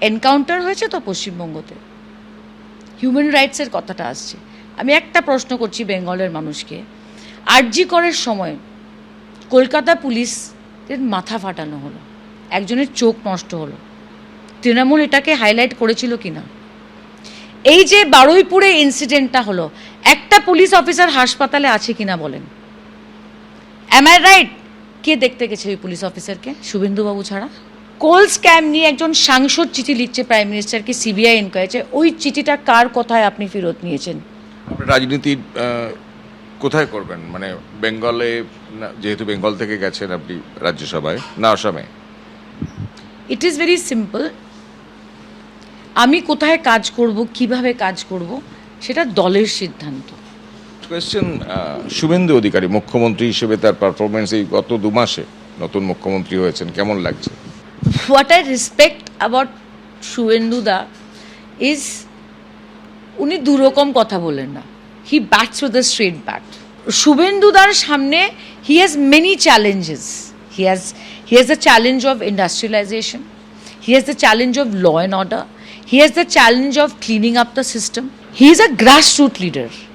Encounter হয়েছে তো পশ্চিমবঙ্গতে, হিউম্যান রাইটসের কথাটা আসছে। আমি একটা প্রশ্ন করছি বেঙ্গলের মানুষকে, আরজি করের সময় কলকাতা পুলিশের মাথা ফাটানো হলো, একজনের চোখ নষ্ট হলো, তৃণমূল এটাকে হাইলাইট করেছিল কিনা? এই যে বারুইপুরে ইনসিডেন্টটা হলো, একটা পুলিশ অফিসার হাসপাতালে আছে কিনা বলেন? Am I right? কে দেখতে গেছে ওই পুলিশ অফিসারকে শুভেন্দুবাবু ছাড়া? কোল স্ক্যাম নিয়ে একজন সাংসদ চিঠি লিখছে প্রাইম মিনিস্টারকে, সিবিআই এনকোয়ারি। ওই চিঠিটা কার কোথায় আপনি ফেরত নিয়েছেন? রাজনীতি কোথায় করবেন? মানে বেঙ্গলে, যেহেতু বেঙ্গল থেকে গেছেন আপনি রাজ্যসভায়, না আসামে? It is very simple. আমি কোথায় কাজ করব, কিভাবে কাজ করব, সেটা দলের সিদ্ধান্ত। কোয়েশ্চেন, শুভেন্দু অধিকারী মুখ্যমন্ত্রী হিসেবে তার পারফরমেন্স এই গত 2 মাসে, নতুন মুখ্যমন্ত্রী হয়েছেন, কেমন লাগছে? What I respect about Suvendu da is, উনি দুরকম কথা বলেন না। He bats with a straight bat. শুভেন্দুদার সামনে he has many challenges. He has the challenge of industrialisation, he has the challenge of law and order, he has the challenge of cleaning up the system. He is a grassroot leader.